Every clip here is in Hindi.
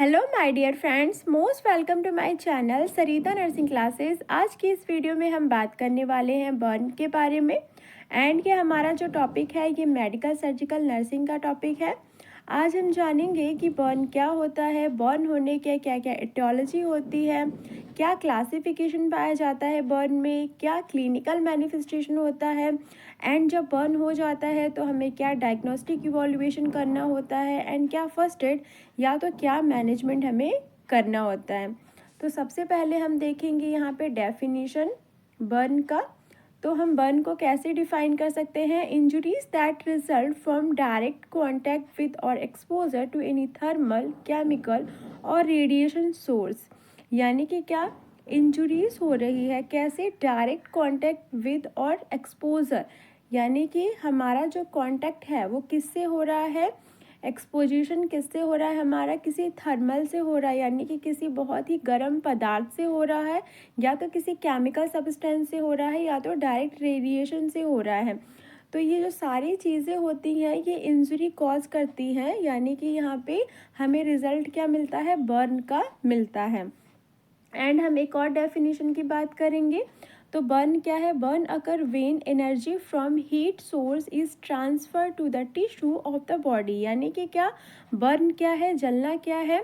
Hello my dear friends, most welcome to my channel Sarita nursing classes. आज की इस वीडियो में हम बात करने वाले हैं बर्न के बारे में। एंड ये हमारा जो टॉपिक है ये मेडिकल सर्जिकल नर्सिंग का टॉपिक है। आज हम जानेंगे कि बर्न क्या होता है, बर्न होने के क्या क्या एटियोलॉजी होती है, क्या क्लासिफिकेशन पाया जाता है बर्न में, क्या क्लिनिकल मैनिफेस्टेशन होता है, एंड जब बर्न हो जाता है तो हमें क्या डायग्नोस्टिक इवोल्यूशन करना होता है, एंड क्या फर्स्ट एड या तो क्या मैनेजमेंट हमें करना होता है। तो सबसे पहले हम देखेंगे यहाँ पे डेफिनेशन बर्न का। तो हम बर्न को कैसे डिफाइन कर सकते हैं? Injuries that result from direct contact with or exposure to any thermal, chemical or radiation source. यानी कि क्या इंजुरीज हो रही है, कैसे? Direct contact with or exposure, यानी कि हमारा जो कॉन्टैक्ट है वो किससे हो रहा है, एक्सपोजिशन किससे हो रहा है, हमारा किसी थर्मल से हो रहा है यानी कि किसी बहुत ही गर्म पदार्थ से हो रहा है, या तो किसी केमिकल सब्सटेंस से हो रहा है, या तो डायरेक्ट रेडिएशन से हो रहा है। तो ये जो सारी चीज़ें होती हैं ये इंजरी कॉज करती हैं, यानी कि यहाँ पे हमें रिजल्ट क्या मिलता है, बर्न का मिलता है। एंड हम एक और डेफिनेशन की बात करेंगे। तो बर्न क्या है? Burn occur when energy from heat source is transfer to the tissue of the body. यानी कि क्या बर्न क्या है, जलना क्या है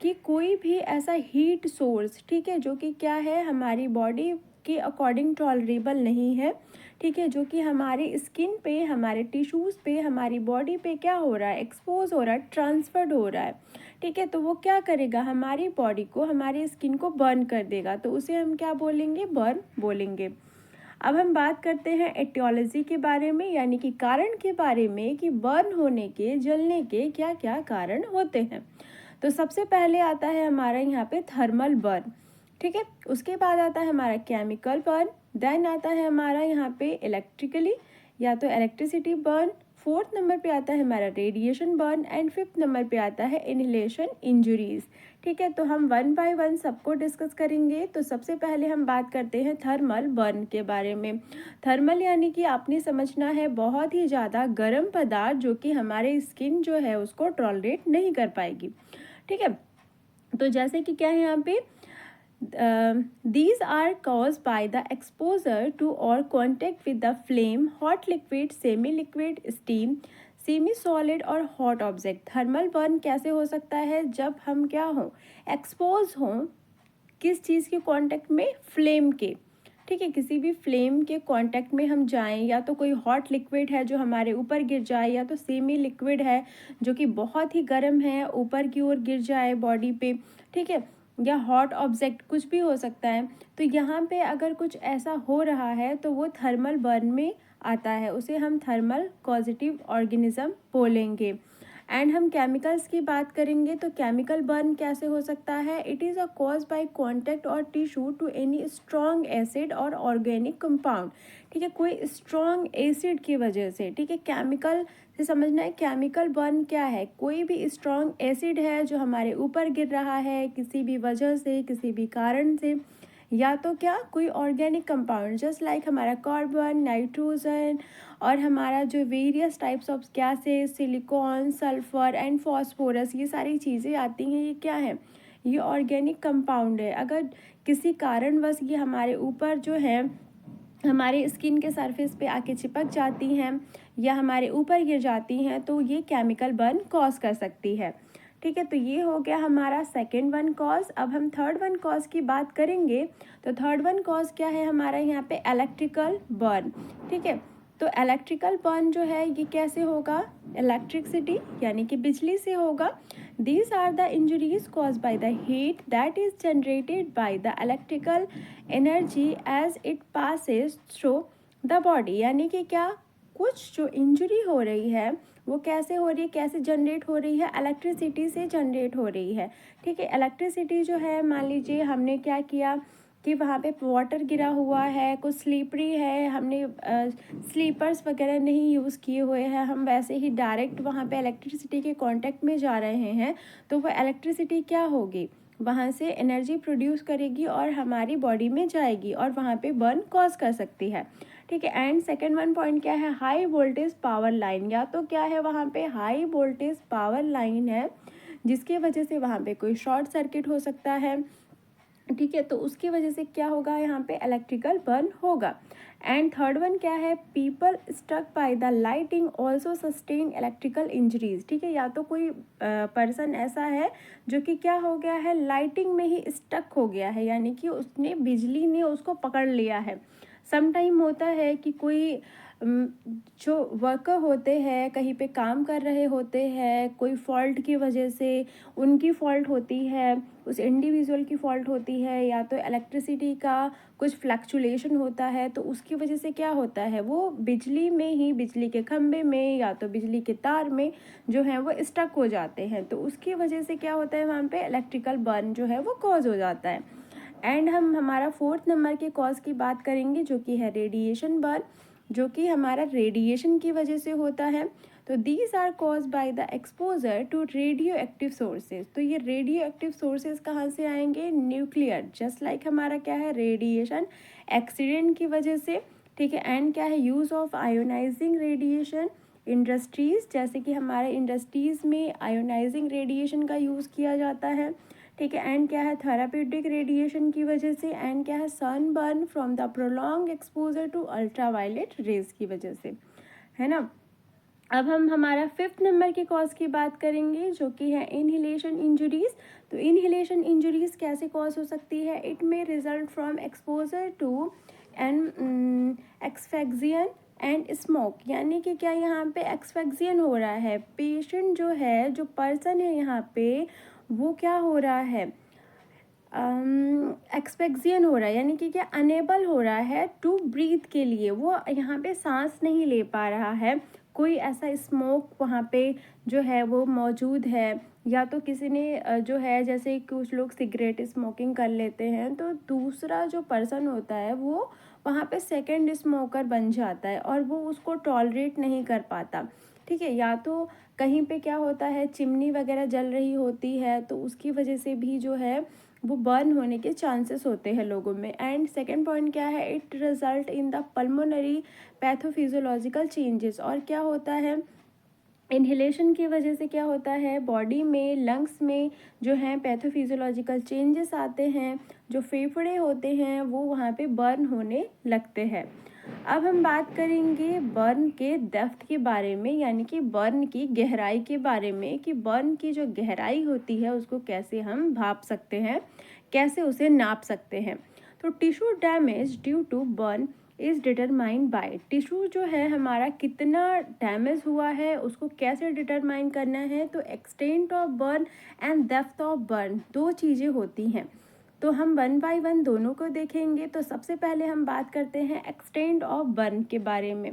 कि कोई भी ऐसा हीट सोर्स, ठीक है, जो कि क्या है हमारी बॉडी के अकॉर्डिंग टॉलरेबल नहीं है, ठीक है, जो कि हमारे स्किन पे, हमारे टिश्यूज़ पे, हमारी बॉडी पे क्या हो रहा है, एक्सपोज हो रहा है, ट्रांसफर्ड हो रहा है, ठीक है। तो वो क्या करेगा, हमारी बॉडी को, हमारी स्किन को बर्न कर देगा, तो उसे हम क्या बोलेंगे, बर्न बोलेंगे। अब हम बात करते हैं एटियोलॉजी के बारे में, यानी कि कारण के बारे में कि बर्न होने के, जलने के क्या क्या कारण होते हैं। तो सबसे पहले आता है हमारा यहाँ पे थर्मल बर्न, ठीक है। उसके बाद आता है हमारा केमिकल बर्न, देन आता है हमारा यहाँ पे इलेक्ट्रिकली या तो इलेक्ट्रिसिटी बर्न, फोर्थ नंबर पे आता है हमारा radiation burn, and fifth number पे आता है इनहेलेशन इंजरीज, ठीक है। तो हम वन बाय वन सबको डिस्कस करेंगे। तो सबसे पहले हम बात करते हैं थर्मल बर्न के बारे में। थर्मल यानी कि आपने समझना है बहुत ही ज़्यादा गर्म पदार्थ जो कि हमारे स्किन जो है उसको टॉलरेट नहीं कर पाएगी, ठीक है। तो जैसे कि क्या है यहाँ पे, these are caused by the exposure to or contact with the flame, hot liquid, semi liquid, steam, semi solid और हॉट ऑब्जेक्ट। थर्मल बर्न कैसे हो सकता है? जब हम क्या हों, एक्सपोज हों किस चीज़ के कांटेक्ट में, फ्लेम के, ठीक है, किसी भी फ्लेम के कांटेक्ट में हम जाएं, या तो कोई हॉट लिक्विड है जो हमारे ऊपर गिर जाए, या तो सेमी लिक्विड है जो कि बहुत ही गर्म है ऊपर की ओर गिर जाए बॉडी पे, ठीक है, या हॉट ऑब्जेक्ट कुछ भी हो सकता है। तो यहाँ पे अगर कुछ ऐसा हो रहा है तो वो थर्मल बर्न में आता है, उसे हम थर्मल कॉजेटिव ऑर्गेनिज्म बोलेंगे। एंड हम केमिकल्स की बात करेंगे। तो केमिकल बर्न कैसे हो सकता है? It is a cause by contact or tissue to any strong acid or organic compound, ठीक है, कोई स्ट्रॉन्ग एसिड की वजह से, ठीक है। केमिकल से समझना है केमिकल बर्न क्या है, कोई भी स्ट्रॉन्ग एसिड है जो हमारे ऊपर गिर रहा है किसी भी वजह से, किसी भी कारण से, या तो क्या कोई ऑर्गेनिक कंपाउंड जस्ट लाइक हमारा कार्बन, नाइट्रोजन, और हमारा जो various types of gases, silicon, sulphur and phosphorus, ये सारी चीज़ें आती हैं, ये क्या है, ये ऑर्गेनिक कंपाउंड है। अगर किसी कारणवश ये हमारे ऊपर जो है हमारे स्किन के सरफेस पे आके चिपक जाती हैं या हमारे ऊपर गिर जाती हैं तो ये केमिकल बर्न कॉज कर सकती है, ठीक है। तो ये हो गया हमारा सेकेंड वन कॉज। अब हम थर्ड वन कॉज की बात करेंगे। तो थर्ड वन कॉज क्या है हमारा यहाँ पे, इलेक्ट्रिकल बर्न, ठीक है। तो इलेक्ट्रिकल बर्न जो है ये कैसे होगा, इलेक्ट्रिसिटी यानी कि बिजली से होगा। These are the injuries cause by the heat that is generated by the electrical energy as it passes through the body. यानी कि क्या, कुछ जो इंजरी हो रही है वो कैसे हो रही है, कैसे जनरेट हो रही है, इलेक्ट्रिसिटी से जनरेट हो रही है, ठीक है। इलेक्ट्रिसिटी जो है, मान लीजिए हमने क्या किया कि वहाँ पे वाटर गिरा हुआ है, कुछ स्लीपरी है, हमने स्लीपर्स वगैरह नहीं यूज़ किए हुए हैं, हम वैसे ही डायरेक्ट वहाँ पे इलेक्ट्रिसिटी के कांटेक्ट में जा रहे हैं, तो वो इलेक्ट्रिसिटी क्या होगी, वहाँ से एनर्जी प्रोड्यूस करेगी और हमारी बॉडी में जाएगी और वहाँ पे बर्न कॉज कर सकती है, ठीक है। एंड सेकेंड वन पॉइंट क्या है, हाई वोल्टेज पावर लाइन, या तो क्या है वहाँ पे हाई वोल्टेज पावर लाइन है जिसके वजह से वहाँ पे कोई शॉर्ट सर्किट हो सकता है, ठीक है। तो उसकी वजह से क्या होगा, यहाँ पे इलेक्ट्रिकल बर्न होगा। एंड थर्ड वन क्या है, people struck by the lighting also sustain electrical injuries, ठीक है। या तो कोई पर्सन ऐसा है जो कि क्या हो गया है, लाइटिंग में ही स्टक हो गया है, यानी कि उसने बिजली ने उसको पकड़ लिया है। सम टाइम होता है कि कोई जो वर्कर होते हैं कहीं पे काम कर रहे होते हैं, कोई फॉल्ट की वजह से, उनकी फॉल्ट होती है, उस इंडिविजुअल की फॉल्ट होती है, या तो इलेक्ट्रिसिटी का कुछ फ्लक्चुएशन होता है, तो उसकी वजह से क्या होता है, वो बिजली में ही, बिजली के खंभे में या तो बिजली के तार में जो है वो स्टक हो जाते हैं। तो उसकी वजह से क्या होता है, वहाँ पे इलेक्ट्रिकल बर्न जो है वो कॉज हो जाता है। एंड हम हमारा फोर्थ नंबर के कॉज की बात करेंगे, जो कि है रेडिएशन बर्न, जो कि हमारा रेडिएशन की वजह से होता है। तो these are cause by the exposure to radio active sources. तो ये रेडियो एक्टिव सोर्सेज कहाँ से आएंगे, न्यूक्लियर, जस्ट लाइक हमारा क्या है, रेडिएशन एक्सीडेंट की वजह से, ठीक है। एंड क्या है, use of ionising radiation, industries, जैसे कि हमारे इंडस्ट्रीज़ में आयोनाइजिंग रेडिएशन का यूज़ किया जाता है, ठीक है। एंड क्या है, थेराप्यूटिक रेडिएशन की वजह से। एंड क्या है, sun burn from the prolong exposure to ultraviolet rays की वजह से, है ना। अब हम हमारा फिफ्थ नंबर के कॉज की बात करेंगे, जो कि है इनहेलेशन इंजरीज। तो इनहेलेशन इंजरीज कैसे कॉज हो सकती है, it may result from exposure to an asphyxiant and smoke, यानी कि क्या यहाँ पे एक्सफेक्सियन हो रहा है, पेशेंट जो है, जो पर्सन है यहाँ पे, वो क्या हो रहा है, एक्सपेक्सियन हो रहा है, यानी कि क्या अनेबल हो रहा है टू ब्रीथ के लिए, वो यहाँ पे सांस नहीं ले पा रहा है, कोई ऐसा स्मोक वहाँ पे जो है वो मौजूद है, या तो किसी ने जो है, जैसे कुछ लोग सिगरेट स्मोकिंग कर लेते हैं, तो दूसरा जो पर्सन होता है वो वहाँ पे सेकंड स्मोकर बन जाता है और वो उसको टॉलरेट नहीं कर पाता, ठीक है। या तो कहीं पे क्या होता है, चिमनी वगैरह जल रही होती है, तो उसकी वजह से भी जो है वो बर्न होने के चांसेस होते हैं लोगों में। एंड सेकेंड पॉइंट क्या है, it result in the pulmonary pathophysiological changes. और क्या होता है, इन्हेलेशन की वजह से क्या होता है, बॉडी में, लंग्स में जो है पैथोफिजियोलॉजिकल चेंजेस आते हैं, जो फेफड़े होते हैं वो वहाँ पे बर्न होने लगते हैं। अब हम बात करेंगे बर्न के डेप्थ के बारे में, यानी कि बर्न की गहराई के बारे में, कि बर्न की जो गहराई होती है उसको कैसे हम भाप सकते हैं, कैसे उसे नाप सकते हैं। तो tissue damage due to burn is determined by, tissue जो है हमारा कितना डैमेज हुआ है उसको कैसे डिटरमाइन करना है, तो extent of burn and depth of burn, दो चीज़ें होती हैं। तो हम वन बाय वन दोनों को देखेंगे। तो सबसे पहले हम बात करते हैं एक्सटेंट ऑफ बर्न के बारे में।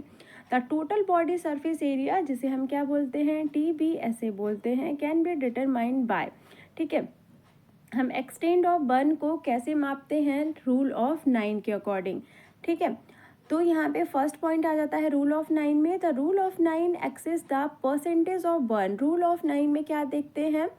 The total body surface area, जिसे हम क्या बोलते हैं, TBSA बोलते हैं, कैन बी डिटरमाइंड बाय, ठीक है। हम एक्सटेंट ऑफ बर्न को कैसे मापते हैं, रूल ऑफ 9 के अकॉर्डिंग, ठीक है। तो यहाँ पे फर्स्ट पॉइंट आ जाता है रूल ऑफ 9 में, the rule of 9 excess the percentage of burn. Rule of 9 में क्या देखते हैं,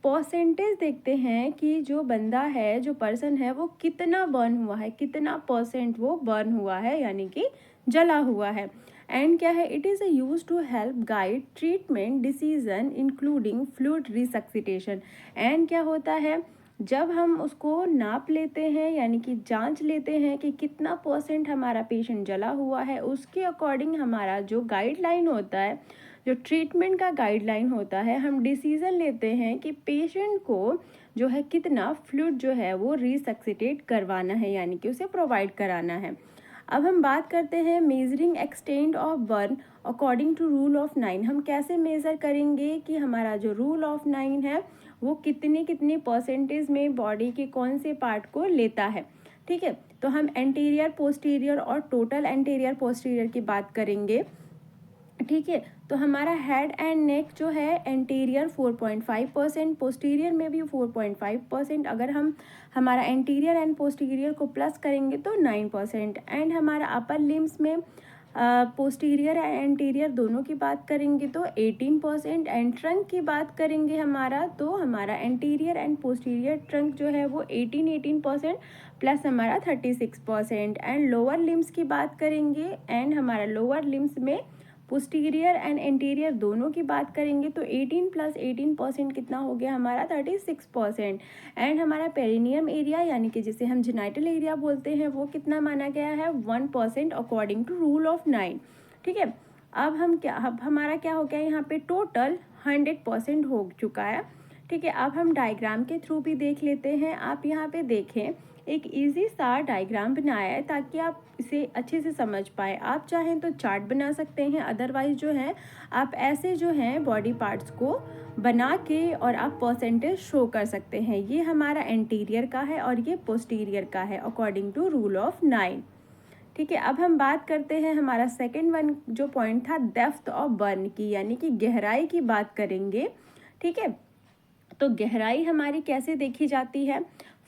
परसेंटेज देखते हैं कि जो बंदा है, जो पर्सन है, वो कितना बर्न हुआ है, कितना परसेंट वो बर्न हुआ है, यानी कि जला हुआ है। एंड क्या है, it is use to help guide treatment decision including fluid resuscitation. And क्या होता है, जब हम उसको नाप लेते हैं, यानी कि जांच लेते हैं कि कितना परसेंट हमारा पेशेंट जला हुआ है, उसके अकॉर्डिंग हमारा जो गाइडलाइन होता है, जो ट्रीटमेंट का गाइडलाइन होता है, हम डिसीज़न लेते हैं कि पेशेंट को जो है कितना फ्लूइड जो है वो रिसक्सिटेट करवाना है, यानी कि उसे प्रोवाइड कराना है। अब हम बात करते हैं measuring extent of burn according to rule of 9। हम कैसे मेज़र करेंगे कि हमारा जो रूल ऑफ 9 है वो कितने कितने परसेंटेज में बॉडी के कौन से पार्ट को लेता है, ठीक है। तो हम एंटीरियर, पोस्टीरियर और टोटल एंटीरियर पोस्टीरियर की बात करेंगे, ठीक है। तो हमारा हेड एंड नेक जो है, एंटीरियर 4.5%, पोस्टीरियर में भी 4.5%, अगर हम हमारा एंटीरियर एंड पोस्टीरियर को प्लस करेंगे तो 9%। एंड हमारा अपर लिम्स में पोस्टीरियर एंड एंटीरियर दोनों की बात करेंगे तो 18%। एंड ट्रंक की बात करेंगे हमारा, तो हमारा एंटीरियर एंड पोस्टीरियर ट्रंक जो है वो 18% प्लस हमारा 36%। एंड लोअर लिम्स की बात करेंगे, एंड हमारा लोअर लिम्स में पोस्टीरियर एंड एंटीरियर दोनों की बात करेंगे तो 18 + 18% कितना हो गया हमारा 36%। एंड हमारा पेरिनियम एरिया यानी कि जिसे हम जेनाइटल एरिया बोलते हैं वो कितना माना गया है 1% अकॉर्डिंग टू रूल ऑफ 9। ठीक है, अब हमारा क्या हो गया यहाँ पे टोटल 100% हो चुका है। ठीक है, अब हम डायग्राम के थ्रू भी देख लेते हैं। आप यहाँ पे देखें, एक इजी सा डायग्राम बनाया है ताकि आप इसे अच्छे से समझ पाए। आप चाहें तो चार्ट बना सकते हैं, अदरवाइज जो है आप ऐसे जो हैं बॉडी पार्ट्स को बना के और आप परसेंटेज शो कर सकते हैं। ये हमारा एंटीरियर का है और ये पोस्टीरियर का है अकॉर्डिंग टू रूल ऑफ 9। ठीक है, अब हम बात करते हैं हमारा सेकेंड वन जो पॉइंट था डेप्थ ऑफ बर्न की, यानी कि गहराई की बात करेंगे। ठीक है, तो गहराई हमारी कैसे देखी जाती है,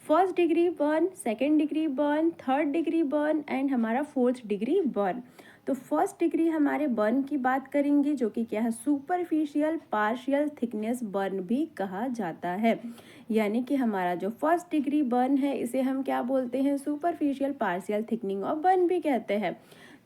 1st degree burn, 2nd degree burn, 3rd degree burn and हमारा 4th डिग्री बर्न। तो 1st डिग्री हमारे बर्न की बात करेंगे जो कि क्या है सुपरफिशियल पार्शियल थिकनेस बर्न भी कहा जाता है। यानी कि हमारा जो 1st डिग्री बर्न है इसे हम क्या बोलते हैं superficial partial thickening of burn भी कहते हैं।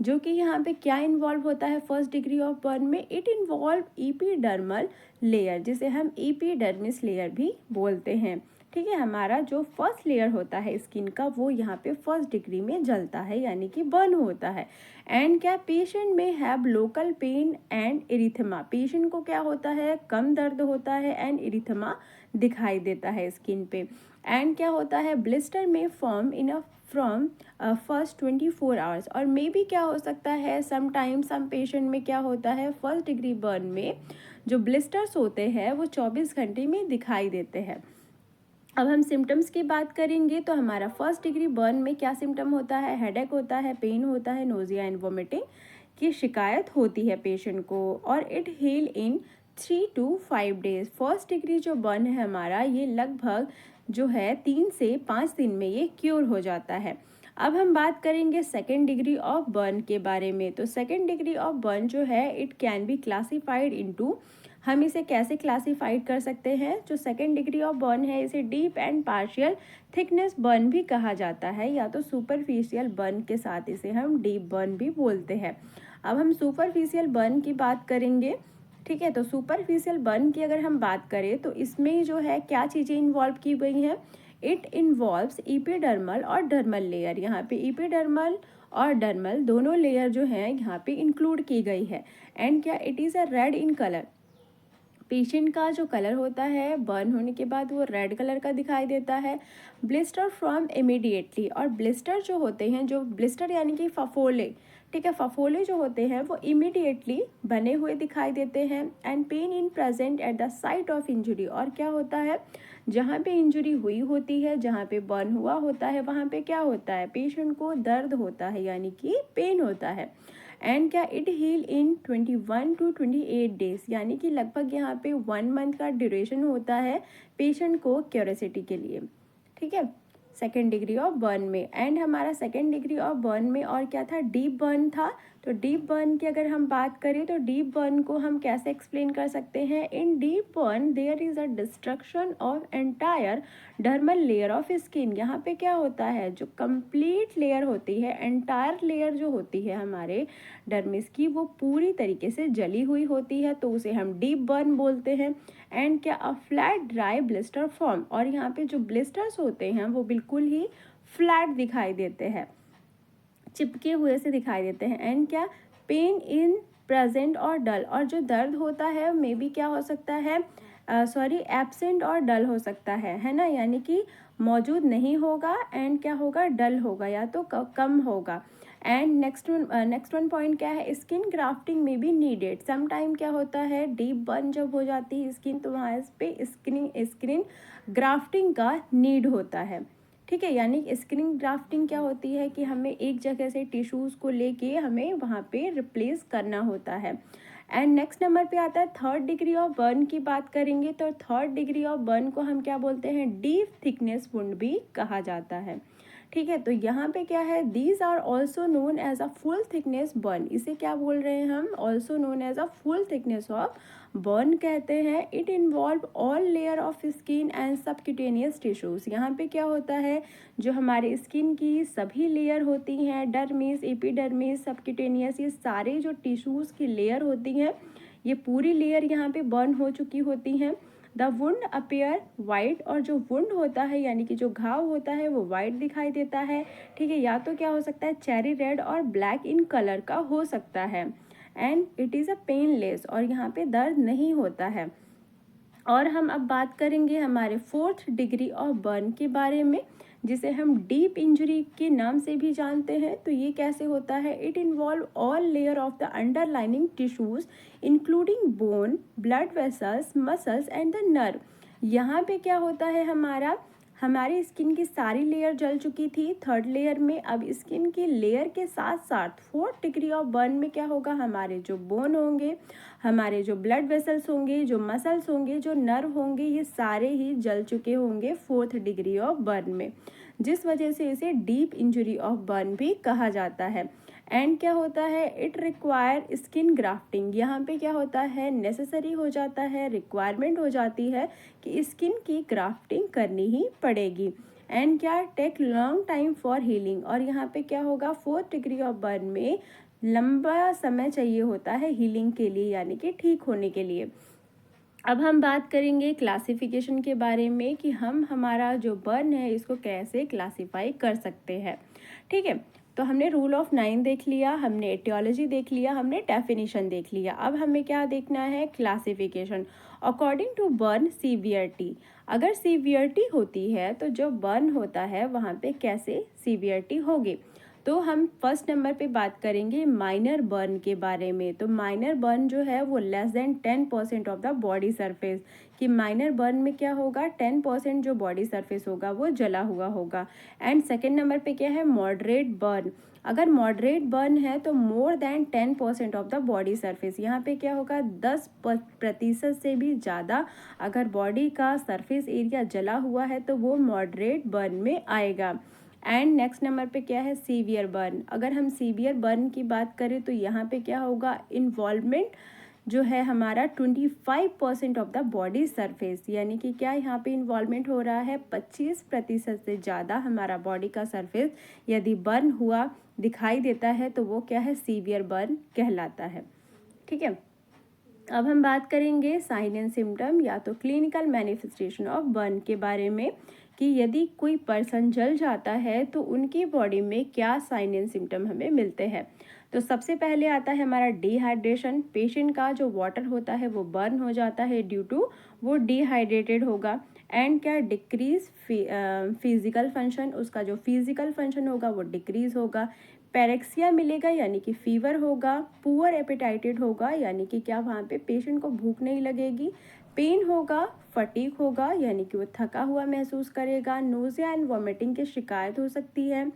जो कि यहाँ पे क्या इन्वॉल्व होता है 1st डिग्री ऑफ बर्न में, इट इन्वॉल्व ईपीडर्मल लेयर जिसे हम ईपीडर्मिस लेयर भी बोलते हैं। ठीक है, हमारा जो फर्स्ट लेयर होता है स्किन का वो यहाँ पे 1st डिग्री में जलता है यानी कि बर्न होता है। एंड क्या पेशेंट में have local pain and erythema, patient को क्या होता है कम दर्द होता है एंड इरिथमा दिखाई देता है स्किन पे। एंड क्या होता है ब्लिस्टर में form in a from first 24 hours, और मे बी क्या हो सकता है सम पेशेंट में क्या होता है 1st डिग्री बर्न में जो ब्लिस्टर्स होते हैं वो 24 घंटे में दिखाई देते हैं। अब हम सिम्टम्स की बात करेंगे तो हमारा 1st डिग्री बर्न में क्या सिम्टम होता है, हेडेक होता है, पेन होता है, नोजिया एंड वोमिटिंग की शिकायत होती है पेशेंट को, और it heal in 3 to 5 days. 1st degree जो बर्न है हमारा ये लगभग जो है 3 से 5 दिन में ये क्योर हो जाता है। अब हम बात करेंगे 2nd डिग्री ऑफ बर्न के बारे में। तो 2nd डिग्री ऑफ बर्न जो है it can be classified into, हम इसे कैसे क्लासीफाइड कर सकते हैं, जो 2nd डिग्री ऑफ बर्न है इसे deep and partial thickness burn भी कहा जाता है, या तो सुपरफिशियल बर्न के साथ इसे हम डीप बर्न भी बोलते हैं। अब हम सुपरफिशियल बर्न की बात करेंगे। ठीक है, तो सुपरफिशियल बर्न की अगर हम बात करें तो इसमें जो है क्या चीज़ें इन्वॉल्व की गई हैं, इट इन्वॉल्व्स ईपीडर्मल और डर्मल लेयर। यहाँ पे ईपीडर्मल और डर्मल दोनों लेयर जो है यहाँ पे इंक्लूड की गई है। एंड क्या it is a red in colour, patient का जो कलर होता है बर्न होने के बाद वो रेड कलर का दिखाई देता है। ब्लिस्टर फ्रॉम इमीडिएटली, और ब्लिस्टर जो होते हैं, जो ब्लिस्टर यानी कि फफोले, ठीक है, फफोले जो होते हैं वो इमीडिएटली बने हुए दिखाई देते हैं। And pain in present at the site of injury, और क्या होता है जहाँ पे इंजरी हुई होती है, जहाँ पे बर्न हुआ होता है वहाँ पे क्या होता है पेशेंट को दर्द होता है यानी कि पेन होता है। एंड क्या it heal in 21 to 28 days, यानी कि लगभग यहाँ पे 1 मंथ का ड्यूरेशन होता है पेशेंट को क्यूरोसिटी के लिए। ठीक है, 2nd डिग्री ऑफ बर्न में। एंड हमारा 2nd डिग्री ऑफ बर्न में और क्या था डीप बर्न था। तो डीप बर्न की अगर हम बात करें तो डीप बर्न को हम कैसे एक्सप्लेन कर सकते हैं, in deep burn there is a destruction of entire dermal layer of skin. यहाँ पे क्या होता है जो कंप्लीट लेयर होती है, एंटायर लेयर जो होती है हमारे डर्मिस की वो पूरी तरीके से जली हुई होती है, तो उसे हम डीप बर्न बोलते हैं। एंड क्या a flat dry blister form, और यहाँ पे जो ब्लिस्टर्स होते हैं वो बिल्कुल ही फ्लैट दिखाई देते हैं, चिपके हुए से दिखाई देते हैं। एंड क्या पेन इन प्रेजेंट और डल, और जो दर्द होता है मे बी क्या हो सकता है एब्सेंट और डल हो सकता है ना, यानी कि मौजूद नहीं होगा एंड क्या होगा डल होगा या तो कम होगा। एंड नेक्स्ट वन पॉइंट क्या है, स्किन ग्राफ्टिंग में भी नीडेड। सम टाइम क्या होता है डीप बर्न जब हो जाती है स्किन तो वहाँ पे स्किन ग्राफ्टिंग का नीड होता है। ठीक है, यानी स्किन ग्राफ्टिंग क्या होती है कि हमें एक जगह से टिश्यूज़ को लेके हमें वहाँ पे रिप्लेस करना होता है। एंड नेक्स्ट नंबर पे आता है 3rd डिग्री ऑफ बर्न की बात करेंगे। तो 3rd डिग्री ऑफ बर्न को हम क्या बोलते हैं डीप थिकनेस वुंड भी कहा जाता है। ठीक है। तो यहाँ पे क्या है, these are also known as a full thickness burn, इसे क्या बोल रहे हैं हम, also known as a full thickness of burn कहते हैं। It involve all layer of skin and subcutaneous tissues, यहाँ पे क्या होता है, जो हमारे स्किन की सभी लेयर होती हैं, डर्मिस, एपिडर्मिस, सबक्यूटेनियस, ये सारे जो टिश्यूज की लेयर होती हैं, ये पूरी लेयर यहाँ पे बर्न हो चुकी होती हैं। द वुंड अपेयर वाइट, और जो वुंड होता है यानी कि जो घाव होता है वो वाइट दिखाई देता है। ठीक है, या तो क्या हो सकता है, चेरी रेड और ब्लैक इन कलर का हो सकता है। And it is a painless, और यहाँ पे दर्द नहीं होता है। और हम अब बात करेंगे हमारे 4th डिग्री ऑफ बर्न के बारे में, जिसे हम डीप इंजरी के नाम से भी जानते हैं। तो ये कैसे होता है, it involve all layer of the underlining tissues including bone, blood vessels, muscles and the nerve. यहाँ पे क्या होता है, हमारी स्किन की सारी लेयर जल चुकी थी 3rd लेयर में। अब स्किन की लेयर के साथ साथ 4th डिग्री ऑफ बर्न में क्या होगा, हमारे जो बोन होंगे, हमारे जो ब्लड वेसल्स होंगे, जो मसल्स होंगे, जो नर्व होंगे, ये सारे ही जल चुके होंगे 4th डिग्री ऑफ बर्न में, जिस वजह से इसे डीप इंजरी ऑफ बर्न भी कहा जाता है। एंड क्या होता है, इट रिक्वायर स्किन ग्राफ्टिंग, यहाँ पे क्या होता है, नेसेसरी हो जाता है, रिक्वायरमेंट हो जाती है कि स्किन की ग्राफ्टिंग करनी ही पड़ेगी। एंड क्या, take long time for healing, और यहाँ पे क्या होगा, 4th डिग्री ऑफ बर्न में लंबा समय चाहिए होता है हीलिंग के लिए, यानी कि ठीक होने के लिए। अब हम बात करेंगे क्लासिफिकेशन के बारे में कि हम हमारा जो बर्न है इसको कैसे क्लासिफाई कर सकते हैं। ठीक है, तो हमने रूल ऑफ 9 देख लिया, हमने एटियोलॉजी देख लिया, हमने डेफिनेशन देख लिया। अब हमें क्या देखना है, classification according to burn severity. अगर सीवियरिटी होती है तो जो बर्न होता है वहाँ पे कैसे सीवियरिटी होगी। तो हम फर्स्ट नंबर पे बात करेंगे माइनर बर्न के बारे में। तो माइनर बर्न जो है वो less than 10% of the body surface, कि माइनर बर्न में क्या होगा, 10% जो बॉडी सरफेस होगा वो जला हुआ होगा। एंड सेकेंड नंबर पे क्या है, मॉडरेट बर्न। अगर मॉडरेट बर्न है तो more than 10% of the body surface, यहाँ पे क्या होगा, 10% से भी ज़्यादा अगर बॉडी का सरफेस एरिया जला हुआ है तो वो मॉडरेट बर्न में आएगा। एंड नेक्स्ट नंबर पे क्या है, सीवियर बर्न। अगर हम सीवियर बर्न की बात करें तो यहाँ पे क्या होगा, इन्वॉल्वमेंट जो है हमारा 25% ऑफ द बॉडी सरफेस, यानी कि क्या यहाँ पे इन्वॉल्वमेंट हो रहा है, 25% से ज़्यादा हमारा बॉडी का सरफेस यदि बर्न हुआ दिखाई देता है तो वो क्या है, सीवियर बर्न कहलाता है। ठीक है, अब हम बात करेंगे साइन एंड सिम्टम या तो क्लिनिकल मैनिफेस्टेशन ऑफ बर्न के बारे में, कि यदि कोई पर्सन जल जाता है तो उनकी बॉडी में क्या साइन एंड सिम्टम हमें मिलते हैं। तो सबसे पहले आता है हमारा डिहाइड्रेशन, पेशेंट का जो वाटर होता है वो बर्न हो जाता है ड्यू टू वो डिहाइड्रेटेड होगा। एंड क्या, डिक्रीज फिजिकल फंक्शन, उसका जो फिजिकल फंक्शन होगा वो डिक्रीज होगा। पैरेक्सिया मिलेगा यानी कि फीवर होगा। पुअर एपेटाइटेड होगा यानी कि क्या, वहाँ पे पेशेंट को भूख नहीं लगेगी। पेन होगा, फटीग होगा यानी कि वो थका हुआ महसूस करेगा। नोजिया एंड वॉमिटिंग की शिकायत हो सकती है।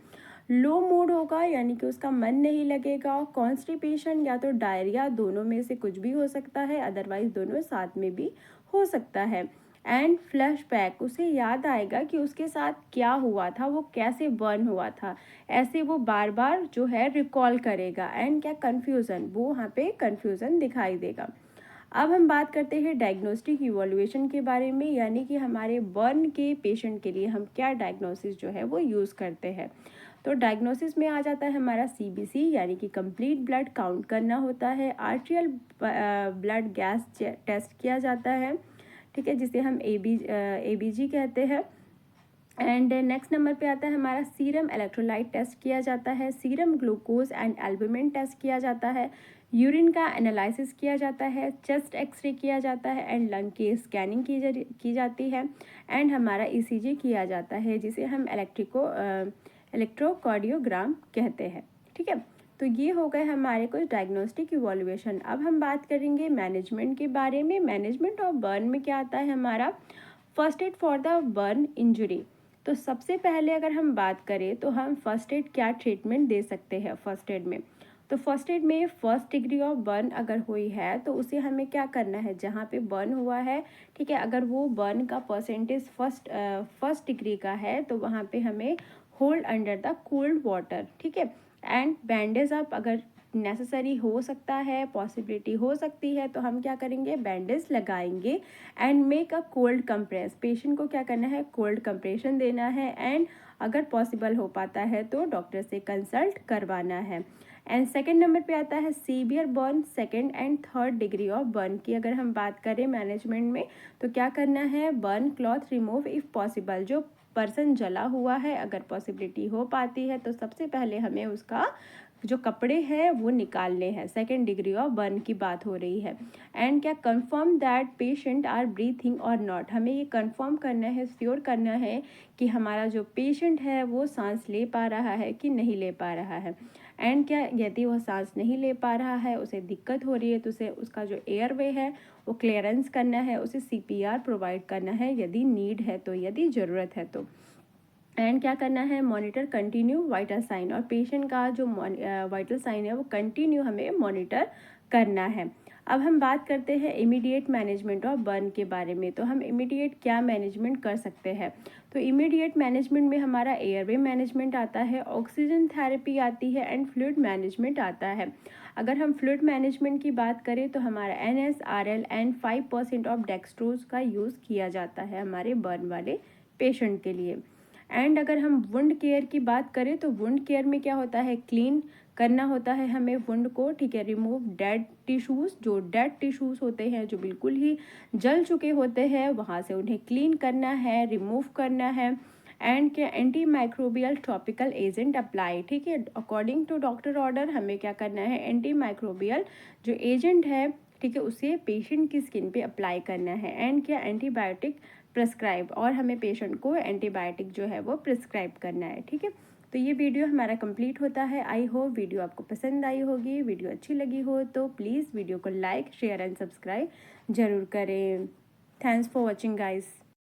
लो मूड होगा यानी कि उसका मन नहीं लगेगा। कॉन्स्टिपेशन या तो डायरिया, दोनों में से कुछ भी हो सकता है, अदरवाइज दोनों साथ में भी हो सकता है। एंड फ्लैशबैक, उसे याद आएगा कि उसके साथ क्या हुआ था, वो कैसे बर्न हुआ था, ऐसे वो बार बार जो है रिकॉल करेगा। एंड क्या, कन्फ्यूज़न, वो वहाँ पे कन्फ्यूज़न दिखाई देगा। अब हम बात करते हैं डायग्नोस्टिक इवोल्यूशन के बारे में, यानी कि हमारे बर्न के पेशेंट के लिए हम क्या डायग्नोसिस जो है वो यूज़ करते हैं। तो डायग्नोसिस में आ जाता है हमारा CBC यानी कि कंप्लीट ब्लड काउंट करना होता है। आर्ट्रियल ब्लड गैस टेस्ट किया जाता है, ठीक है, जिसे हम ABG कहते हैं। एंड नेक्स्ट नंबर पे आता है हमारा सीरम इलेक्ट्रोलाइट टेस्ट किया जाता है। Serum glucose and albumin test किया जाता है। यूरिन का एनालिसिस किया जाता है। चेस्ट एक्सरे किया जाता है। एंड लंग की स्कैनिंग की जाती है। एंड हमारा ECG किया जाता है, जिसे हम इलेक्ट्रोकार्डियोग्राम कहते हैं। ठीक है, तो ये हो गए हमारे कुछ डायग्नोस्टिक इवोल्यूशन। अब हम बात करेंगे मैनेजमेंट के बारे में। मैनेजमेंट ऑफ बर्न में क्या आता है हमारा, first aid for the burn injury. तो सबसे पहले अगर हम बात करें तो हम फर्स्ट एड क्या ट्रीटमेंट दे सकते हैं फर्स्ट एड में। तो फर्स्ट एड में फर्स्ट डिग्री ऑफ बर्न अगर हुई है तो उसे हमें क्या करना है, जहाँ पे बर्न हुआ है, ठीक है, अगर वो बर्न का परसेंटेज फर्स्ट डिग्री का है तो वहाँ पे हमें hold under the cold water, ठीक है। एंड बैंडेज आप अगर नेसेसरी हो सकता है, पॉसिबिलिटी हो सकती है, तो हम क्या करेंगे, बैंडेज लगाएंगे। And make a cold compress, patient को क्या करना है, कोल्ड कंप्रेशन देना है। एंड अगर पॉसिबल हो पाता है तो डॉक्टर से कंसल्ट करवाना है। एंड सेकेंड नंबर पे आता है severe burn, second and third degree of burn की अगर हम बात करें मैनेजमेंट में, तो क्या करना है, burn cloth remove if possible. जो पर्सन जला हुआ है अगर पॉसिबिलिटी हो पाती है तो सबसे पहले हमें उसका जो कपड़े हैं वो निकालने हैं। सेकेंड डिग्री ऑफ बर्न की बात हो रही है। एंड क्या, confirm that patient are breathing और नॉट, हमें ये कंफर्म करना है, श्योर करना है कि हमारा जो पेशेंट है वो सांस ले पा रहा है कि नहीं ले पा रहा है। एंड क्या, यदि वह सांस नहीं ले पा रहा है, उसे दिक्कत हो रही है, तो उसे उसका जो एयरवे है वो क्लियरेंस करना है, उसे सीपीआर प्रोवाइड करना है यदि नीड है तो, यदि ज़रूरत है तो। एंड क्या करना है, मॉनिटर कंटिन्यू वाइटल साइन, और पेशेंट का जो वाइटल साइन है वो कंटिन्यू हमें मॉनिटर करना है। अब हम बात करते हैं इमीडिएट मैनेजमेंट ऑफ बर्न के बारे में। तो हम इमीडिएट क्या मैनेजमेंट कर सकते हैं, तो इमीडिएट मैनेजमेंट में हमारा एयरवे मैनेजमेंट आता है, ऑक्सीजन थेरेपी आती है, एंड फ्लूइड मैनेजमेंट आता है। अगर हम फ्लूइड मैनेजमेंट की बात करें तो हमारा NSRL एंड 5% ऑफ डेक्सट्रोज का यूज़ किया जाता है हमारे बर्न वाले पेशेंट के लिए। एंड अगर हम वुंड केयर की बात करें तो वुंड केयर में क्या होता है, क्लीन करना होता है हमें वुंड को, ठीक है। रिमूव डेड टिश्यूज़, जो डेड टिश्यूज़ होते हैं, जो बिल्कुल ही जल चुके होते हैं, वहाँ से उन्हें क्लीन करना है, रिमूव करना है। एंड क्या, anti microbial topical agent apply, ठीक है। अकॉर्डिंग टू डॉक्टर ऑर्डर हमें क्या करना है, एंटी माइक्रोबियल जो एजेंट है, ठीक है, उसे पेशेंट की स्किन पे अप्लाई करना है। एंड क्या, एंटीबायोटिक प्रिस्क्राइब, और हमें पेशेंट को एंटीबायोटिक जो है वो प्रिस्क्राइब करना है, ठीक है। तो ये वीडियो हमारा कंप्लीट होता है। आई होप वीडियो आपको पसंद आई होगी। वीडियो अच्छी लगी हो तो प्लीज़ वीडियो को लाइक, शेयर एंड सब्सक्राइब ज़रूर करें। Thanks for watching guys.